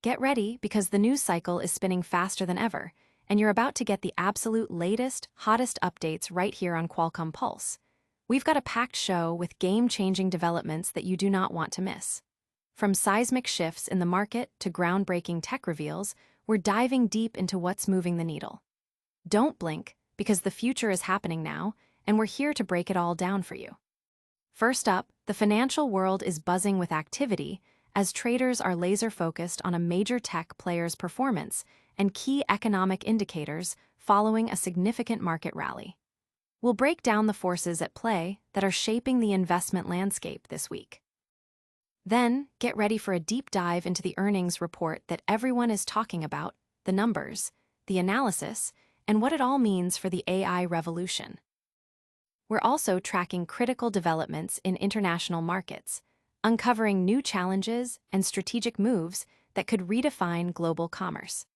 Get ready because the news cycle is spinning faster than ever, and you're about to get the absolute latest, hottest updates right here on Qualcomm Pulse. We've got a packed show with game-changing developments that you do not want to miss. From seismic shifts in the market to groundbreaking tech reveals, we're diving deep into what's moving the needle. Don't blink, because the future is happening now, and we're here to break it all down for you. First up, the financial world is buzzing with activity as traders are laser-focused on a major tech player's performance and key economic indicators following a significant market rally. We'll break down the forces at play that are shaping the investment landscape this week. Then, get ready for a deep dive into the earnings report that everyone is talking about, the numbers, the analysis, and what it all means for the AI revolution. We're also tracking critical developments in international markets, uncovering new challenges and strategic moves that could redefine global commerce.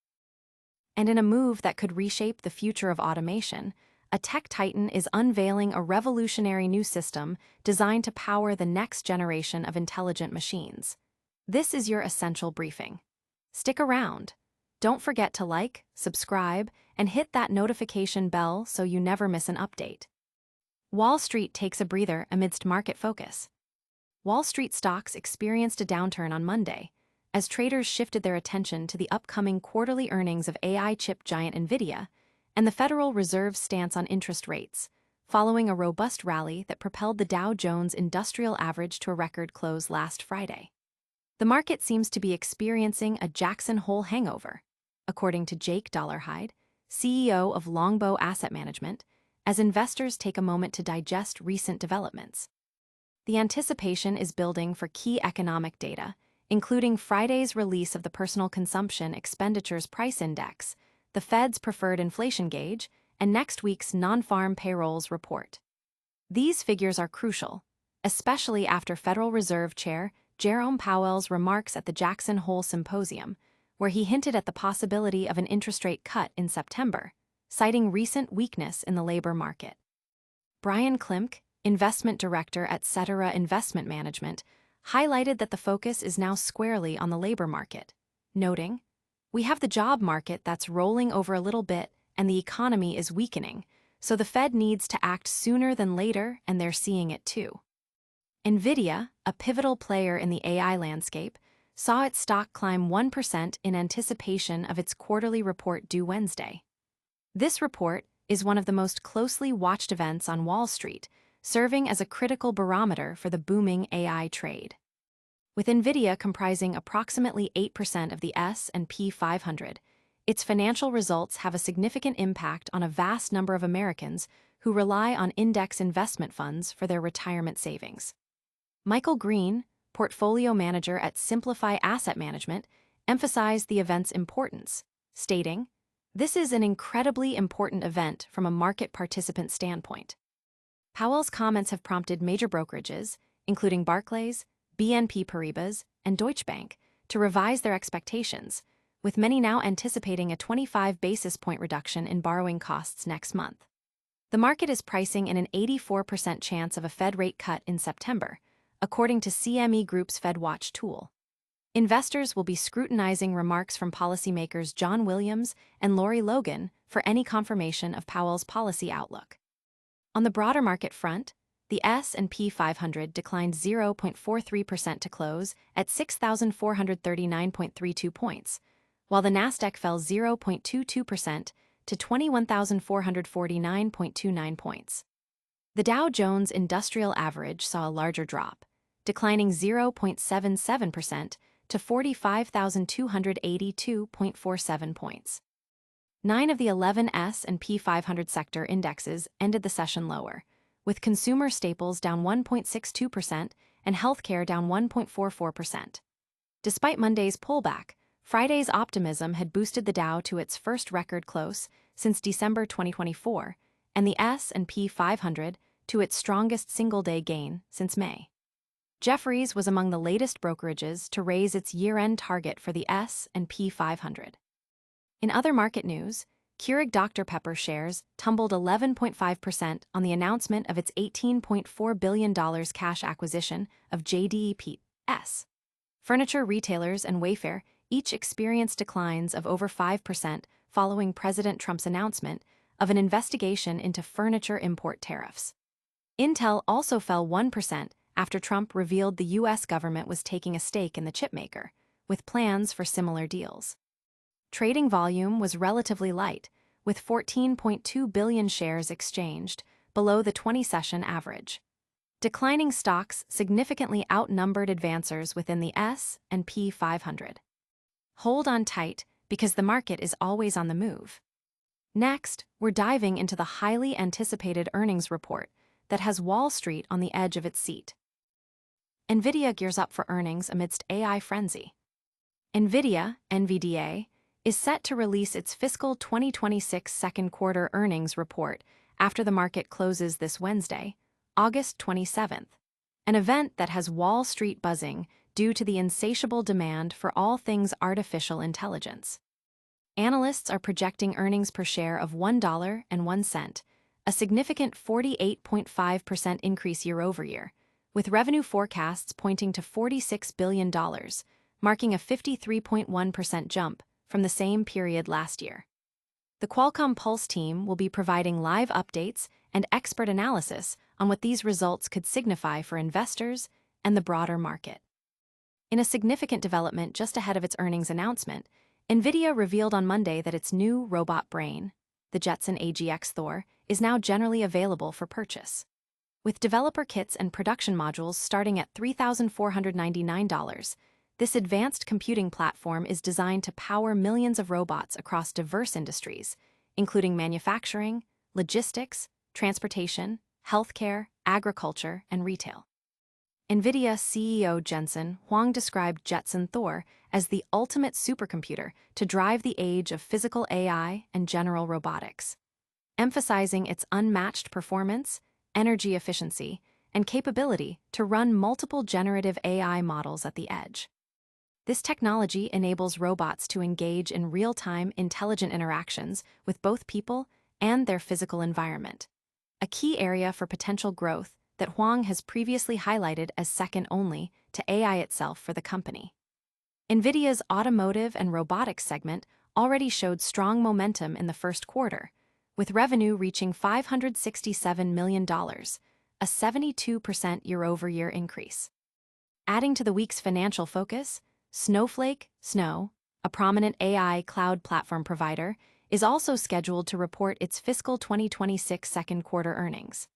And in a move that could reshape the future of automation, a tech titan is unveiling a revolutionary new system designed to power the next generation of intelligent machines. This is your essential briefing. Stick around. Don't forget to like, subscribe, and hit that notification bell so you never miss an update. Wall Street takes a breather amidst market focus. Wall Street stocks experienced a downturn on Monday, as traders shifted their attention to the upcoming quarterly earnings of AI chip giant Nvidia and the Federal Reserve's stance on interest rates, following a robust rally that propelled the Dow Jones Industrial Average to a record close last Friday. The market seems to be experiencing a Jackson Hole hangover, according to Jake Dollarhide, CEO of Longbow Asset Management, as investors take a moment to digest recent developments. The anticipation is building for key economic data, including Friday's release of the Personal Consumption Expenditures Price Index, the Fed's preferred inflation gauge, and next week's non-farm payrolls report. These figures are crucial, especially after Federal Reserve Chair Jerome Powell's remarks at the Jackson Hole Symposium, where he hinted at the possibility of an interest rate cut in September, citing recent weakness in the labor market. Brian Klimk, investment director at Cetera Investment Management, highlighted that the focus is now squarely on the labor market, noting, "We have the job market that's rolling over a little bit and the economy is weakening, so the Fed needs to act sooner than later, and they're seeing it too." Nvidia, a pivotal player in the AI landscape, saw its stock climb 1% in anticipation of its quarterly report due Wednesday. This report is one of the most closely watched events on Wall Street, serving as a critical barometer for the booming AI trade. With Nvidia comprising approximately 8% of the S&P 500, its financial results have a significant impact on a vast number of Americans who rely on index investment funds for their retirement savings. Michael Green, portfolio manager at Simplify Asset Management, emphasized the event's importance, stating, "This is an incredibly important event from a market participant standpoint." Powell's comments have prompted major brokerages, including Barclays, BNP Paribas, and Deutsche Bank, to revise their expectations, with many now anticipating a 25 basis point reduction in borrowing costs next month. The market is pricing in an 84% chance of a Fed rate cut in September, according to CME Group's FedWatch tool. Investors will be scrutinizing remarks from policymakers John Williams and Lori Logan for any confirmation of Powell's policy outlook. On the broader market front, the S&P 500 declined 0.43% to close at 6,439.32 points, while the Nasdaq fell 0.22% to 21,449.29 points. The Dow Jones Industrial Average saw a larger drop, declining 0.77% to 45,282.47 points. 9 of the 11 S&P 500 sector indexes ended the session lower, with consumer staples down 1.62% and healthcare down 1.44%. Despite Monday's pullback, Friday's optimism had boosted the Dow to its first record close since December 2024, and the S&P 500 to its strongest single-day gain since May. Jefferies was among the latest brokerages to raise its year-end target for the S&P 500. In other market news, Keurig Dr Pepper shares tumbled 11.5% on the announcement of its $18.4 billion cash acquisition of JDE Peet's. Furniture retailers and Wayfair each experienced declines of over 5% following President Trump's announcement of an investigation into furniture import tariffs. Intel also fell 1% after Trump revealed the U.S. government was taking a stake in the chipmaker, with plans for similar deals. Trading volume was relatively light, with 14.2 billion shares exchanged, below the 20-session average. Declining stocks significantly outnumbered advancers within the S&P 500. Hold on tight, because the market is always on the move. Next, we're diving into the highly anticipated earnings report that has Wall Street on the edge of its seat. Nvidia gears up for earnings amidst AI frenzy. Nvidia, NVDA, is set to release its fiscal 2026 second quarter earnings report after the market closes this Wednesday, August 27th, an event that has Wall Street buzzing due to the insatiable demand for all things artificial intelligence. Analysts are projecting earnings per share of $1.01, a significant 48.5% increase year-over-year, with revenue forecasts pointing to $46 billion, marking a 53.1% jump from the same period last year. The Qualcomm Pulse team will be providing live updates and expert analysis on what these results could signify for investors and the broader market. In a significant development just ahead of its earnings announcement, Nvidia revealed on Monday that its new robot brain, the Jetson Thor, is now generally available for purchase. With developer kits and production modules starting at $3,499, this advanced computing platform is designed to power millions of robots across diverse industries, including manufacturing, logistics, transportation, healthcare, agriculture, and retail. Nvidia CEO Jensen Huang described Jetson Thor as the ultimate supercomputer to drive the age of physical AI and general robotics, emphasizing its unmatched performance, energy efficiency, and capability to run multiple generative AI models at the edge. This technology enables robots to engage in real-time, intelligent interactions with both people and their physical environment, a key area for potential growth that Huang has previously highlighted as second only to AI itself for the company. Nvidia's automotive and robotics segment already showed strong momentum in the first quarter, with revenue reaching $567 million, a 72% year-over-year increase. Adding to the week's financial focus, Snowflake, a prominent AI cloud platform provider, is also scheduled to report its fiscal 2026 second quarter earnings.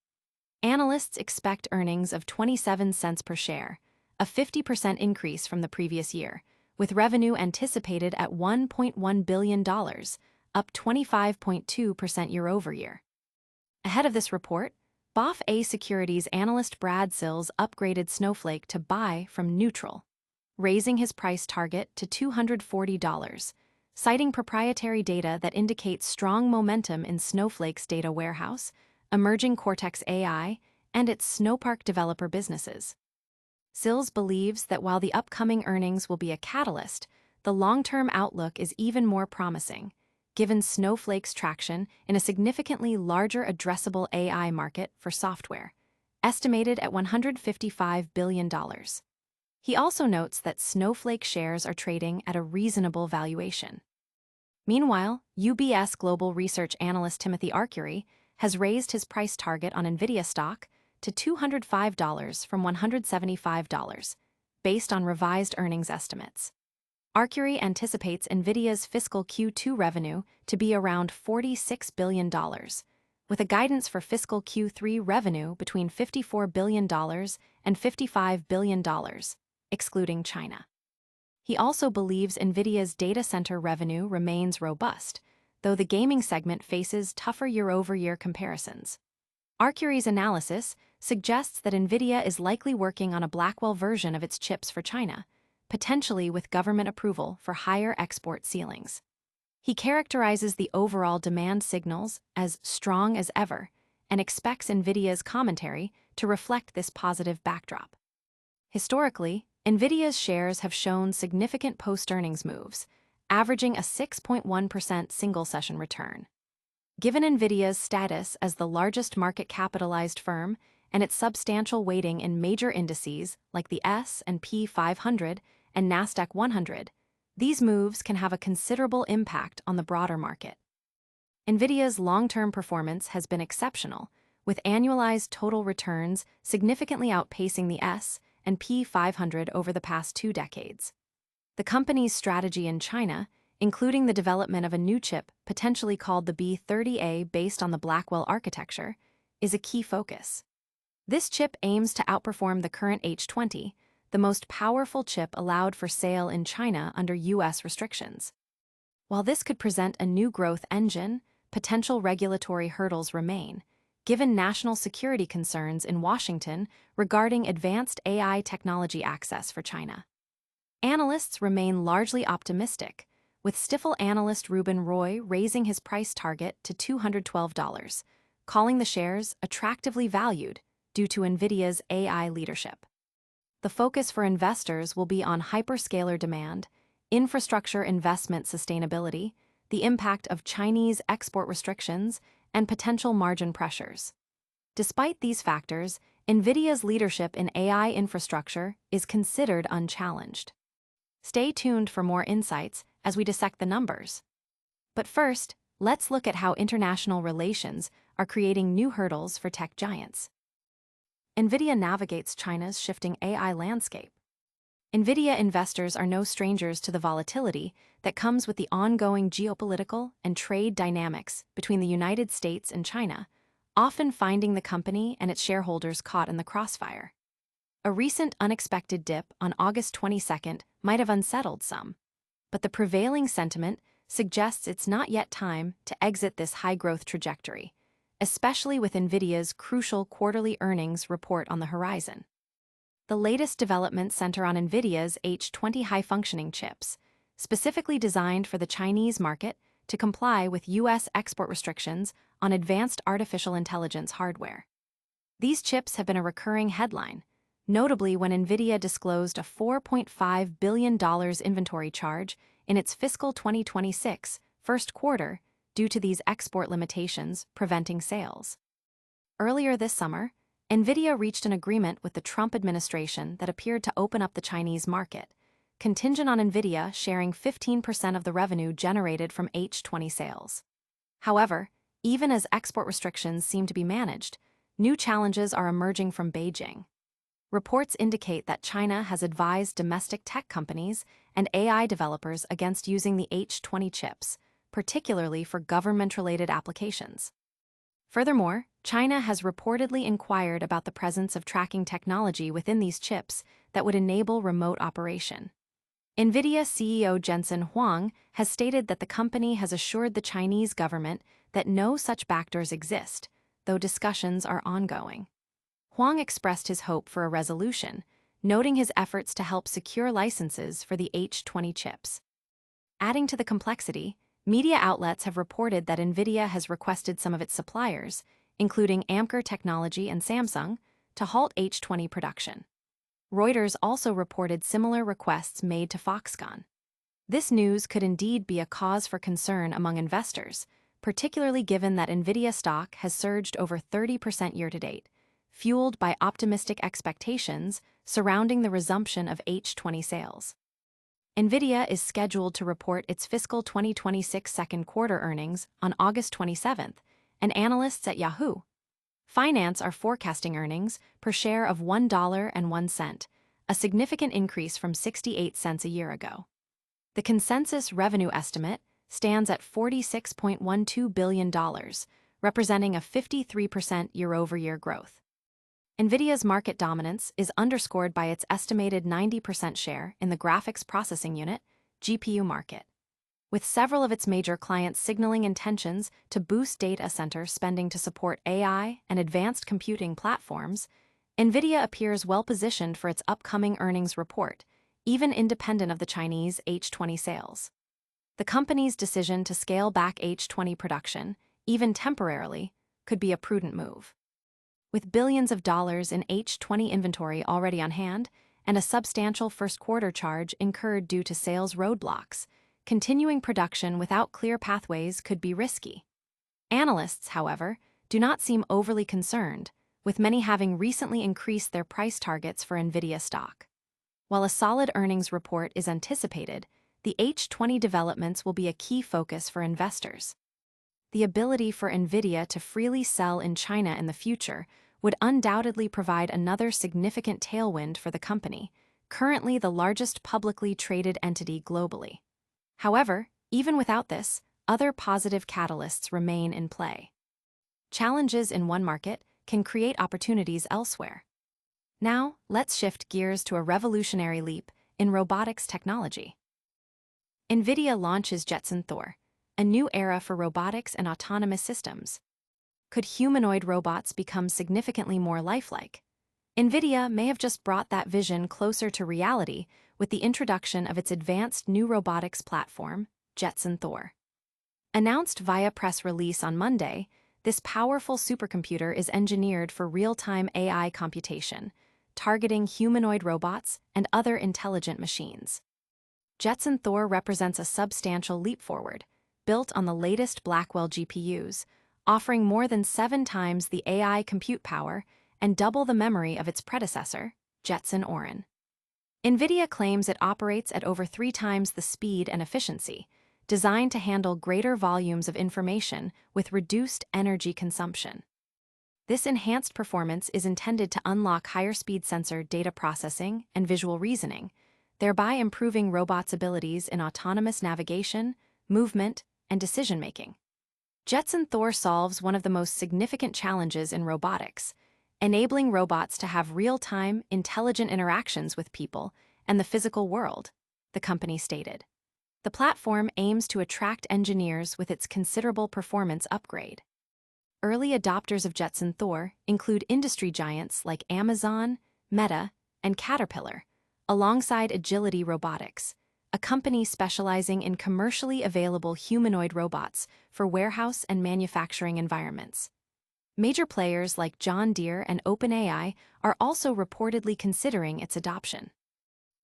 Analysts expect earnings of 27 cents per share, a 50% increase from the previous year, with revenue anticipated at $1.1 billion, up 25.2% year-over-year. Ahead of this report, BofA Securities analyst Brad Sills upgraded Snowflake to buy from neutral, raising his price target to $240, citing proprietary data that indicates strong momentum in Snowflake's data warehouse, emerging Cortex AI, and its Snowpark developer businesses. Sills believes that while the upcoming earnings will be a catalyst, the long-term outlook is even more promising, given Snowflake's traction in a significantly larger addressable AI market for software, estimated at $155 billion. He also notes that Snowflake shares are trading at a reasonable valuation. Meanwhile, UBS global research analyst Timothy Arcuri has raised his price target on Nvidia stock to $205 from $175, based on revised earnings estimates. Arcuri anticipates Nvidia's fiscal Q2 revenue to be around $46 billion, with a guidance for fiscal Q3 revenue between $54 billion and $55 billion, excluding China. He also believes Nvidia's data center revenue remains robust, though the gaming segment faces tougher year-over-year comparisons. Arcuri's analysis suggests that Nvidia is likely working on a Blackwell version of its chips for China, potentially with government approval for higher export ceilings. He characterizes the overall demand signals as strong as ever and expects Nvidia's commentary to reflect this positive backdrop. Historically, Nvidia's shares have shown significant post-earnings moves, averaging a 6.1% single-session return. Given Nvidia's status as the largest market-capitalized firm and its substantial weighting in major indices like the S&P 500 and NASDAQ 100, These moves can have a considerable impact on the broader market. Nvidia's long-term performance has been exceptional, with annualized total returns significantly outpacing the S&P 500 over the past 2 decades. The company's strategy in China, including the development of a new chip potentially called the B30A based on the Blackwell architecture, is a key focus. This chip aims to outperform the current H20, the most powerful chip allowed for sale in China under U.S. restrictions. While this could present a new growth engine, potential regulatory hurdles remain, given national security concerns in Washington regarding advanced AI technology access for China. Analysts remain largely optimistic, with Stifel analyst Ruben Roy raising his price target to $212, calling the shares attractively valued due to Nvidia's AI leadership. The focus for investors will be on hyperscaler demand, infrastructure investment sustainability, the impact of Chinese export restrictions, and potential margin pressures. Despite these factors, Nvidia's leadership in AI infrastructure is considered unchallenged. Stay tuned for more insights as we dissect the numbers. But first, let's look at how international relations are creating new hurdles for tech giants. Nvidia navigates China's shifting AI landscape. Nvidia investors are no strangers to the volatility that comes with the ongoing geopolitical and trade dynamics between the United States and China, often finding the company and its shareholders caught in the crossfire. A recent unexpected dip on August 22 might have unsettled some, but the prevailing sentiment suggests it's not yet time to exit this high-growth trajectory, especially with Nvidia's crucial quarterly earnings report on the horizon. The latest developments center on Nvidia's H20 high-functioning chips, specifically designed for the Chinese market to comply with U.S. export restrictions on advanced artificial intelligence hardware. These chips have been a recurring headline, notably when Nvidia disclosed a $4.5 billion inventory charge in its fiscal 2026 first quarter due to these export limitations preventing sales. Earlier this summer, Nvidia reached an agreement with the Trump administration that appeared to open up the Chinese market, contingent on Nvidia sharing 15% of the revenue generated from H20 sales. However, even as export restrictions seem to be managed, new challenges are emerging from Beijing. Reports indicate that China has advised domestic tech companies and AI developers against using the H20 chips, particularly for government-related applications. Furthermore, China has reportedly inquired about the presence of tracking technology within these chips that would enable remote operation. Nvidia CEO Jensen Huang has stated that the company has assured the Chinese government that no such backdoors exist, though discussions are ongoing. Huang expressed his hope for a resolution, noting his efforts to help secure licenses for the H20 chips. Adding to the complexity, media outlets have reported that Nvidia has requested some of its suppliers, including Amkor Technology and Samsung, to halt H20 production. Reuters also reported similar requests made to Foxconn. This news could indeed be a cause for concern among investors, particularly given that Nvidia stock has surged over 30% year-to-date, fueled by optimistic expectations surrounding the resumption of H20 sales. Nvidia is scheduled to report its fiscal 2026 second quarter earnings on August 27, and analysts at Yahoo Finance are forecasting earnings per share of $1.01, a significant increase from 68 cents a year ago. The consensus revenue estimate stands at $46.12 billion, representing a 53% year-over-year growth. Nvidia's market dominance is underscored by its estimated 90% share in the graphics processing unit (GPU) market. With several of its major clients signaling intentions to boost data center spending to support AI and advanced computing platforms, Nvidia appears well-positioned for its upcoming earnings report, even independent of the Chinese H20 sales. The company's decision to scale back H20 production, even temporarily, could be a prudent move. With billions of dollars in H20 inventory already on hand and a substantial first-quarter charge incurred due to sales roadblocks, continuing production without clear pathways could be risky. Analysts, however, do not seem overly concerned, with many having recently increased their price targets for Nvidia stock. While a solid earnings report is anticipated, the H20 developments will be a key focus for investors. The ability for Nvidia to freely sell in China in the future would undoubtedly provide another significant tailwind for the company, currently the largest publicly traded entity globally. However, even without this, other positive catalysts remain in play. Challenges in one market can create opportunities elsewhere. Now, let's shift gears to a revolutionary leap in robotics technology. Nvidia launches Jetson Thor, a new era for robotics and autonomous systems. Could humanoid robots become significantly more lifelike? Nvidia may have just brought that vision closer to reality with the introduction of its advanced new robotics platform, Jetson Thor. Announced via press release on Monday, this powerful supercomputer is engineered for real-time AI computation, targeting humanoid robots and other intelligent machines. Jetson Thor represents a substantial leap forward, built on the latest Blackwell GPUs, offering more than 7 times the AI compute power and double the memory of its predecessor, Jetson Orin. Nvidia claims it operates at over 3 times the speed and efficiency, designed to handle greater volumes of information with reduced energy consumption. This enhanced performance is intended to unlock higher-speed sensor data processing and visual reasoning, thereby improving robots' abilities in autonomous navigation, movement, and decision-making. Jetson Thor solves one of the most significant challenges in robotics, enabling robots to have real-time, intelligent interactions with people and the physical world, the company stated. The platform aims to attract engineers with its considerable performance upgrade. Early adopters of Jetson Thor include industry giants like Amazon, Meta, and Caterpillar, alongside Agility Robotics, a company specializing in commercially available humanoid robots for warehouse and manufacturing environments. Major players like John Deere and OpenAI are also reportedly considering its adoption.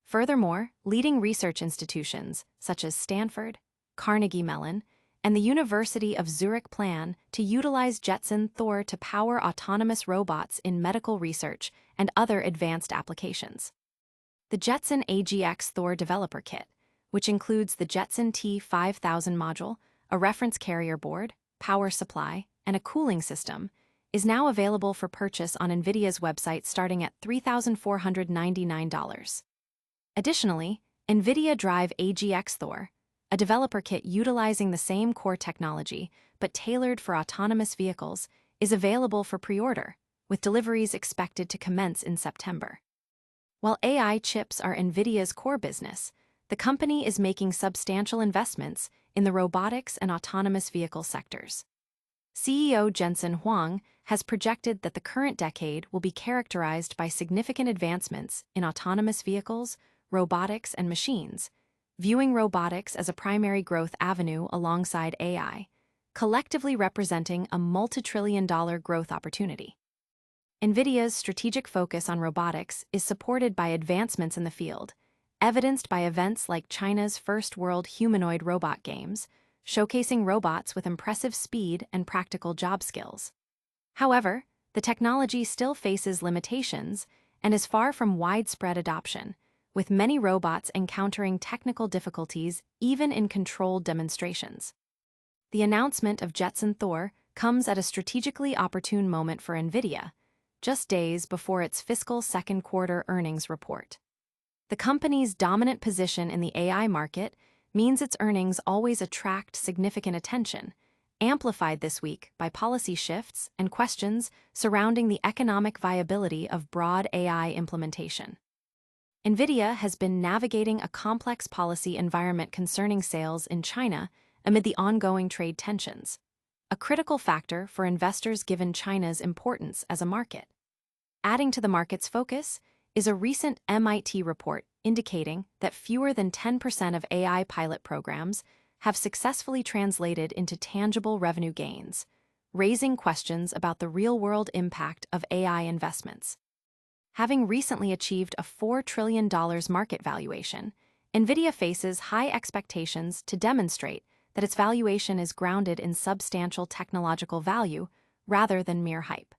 Furthermore, leading research institutions such as Stanford, Carnegie Mellon, and the University of Zurich plan to utilize Jetson Thor to power autonomous robots in medical research and other advanced applications. The Jetson AGX Thor Developer Kit, which includes the Jetson T5000 module, a reference carrier board, power supply, and a cooling system, is now available for purchase on Nvidia's website starting at $3,499. Additionally, Nvidia Drive AGX Thor, a developer kit utilizing the same core technology but tailored for autonomous vehicles, is available for pre-order, with deliveries expected to commence in September. While AI chips are Nvidia's core business, the company is making substantial investments in the robotics and autonomous vehicle sectors. CEO Jensen Huang has projected that the current decade will be characterized by significant advancements in autonomous vehicles, robotics, and machines, viewing robotics as a primary growth avenue alongside AI, collectively representing a multi-trillion-dollar growth opportunity. Nvidia's strategic focus on robotics is supported by advancements in the field, evidenced by events like China's first World Humanoid Robot Games, showcasing robots with impressive speed and practical job skills. However, the technology still faces limitations and is far from widespread adoption, with many robots encountering technical difficulties even in controlled demonstrations. The announcement of Jetson Thor comes at a strategically opportune moment for Nvidia, just days before its fiscal second quarter earnings report. The company's dominant position in the AI market means its earnings always attract significant attention, amplified this week by policy shifts and questions surrounding the economic viability of broad AI implementation. Nvidia has been navigating a complex policy environment concerning sales in China amid the ongoing trade tensions, a critical factor for investors given China's importance as a market. Adding to the market's focus is a recent MIT report indicating that fewer than 10% of AI pilot programs have successfully translated into tangible revenue gains, raising questions about the real-world impact of AI investments. Having recently achieved a $4 trillion market valuation, Nvidia faces high expectations to demonstrate that its valuation is grounded in substantial technological value rather than mere hype.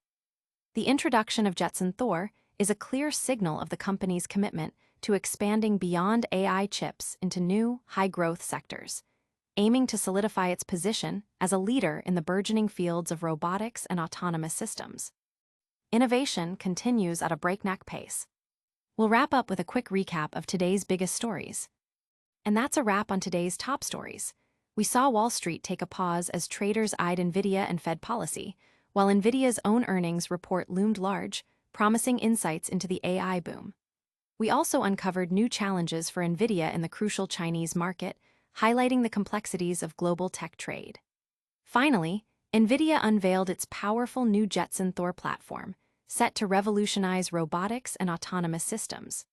The introduction of Jetson Thor is a clear signal of the company's commitment to expanding beyond AI chips into new, high-growth sectors, aiming to solidify its position as a leader in the burgeoning fields of robotics and autonomous systems. Innovation continues at a breakneck pace. We'll wrap up with a quick recap of today's biggest stories. And that's a wrap on today's top stories. We saw Wall Street take a pause as traders eyed Nvidia and Fed policy, while Nvidia's own earnings report loomed large, promising insights into the AI boom. We also uncovered new challenges for Nvidia in the crucial Chinese market, highlighting the complexities of global tech trade. Finally, Nvidia unveiled its powerful new Jetson Thor platform, set to revolutionize robotics and autonomous systems.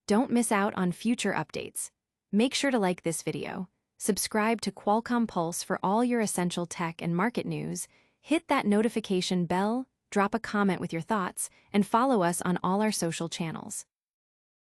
Don't miss out on future updates. Make sure to like this video, subscribe to Qualcomm Pulse for all your essential tech and market news, hit that notification bell, drop a comment with your thoughts, and follow us on all our social channels.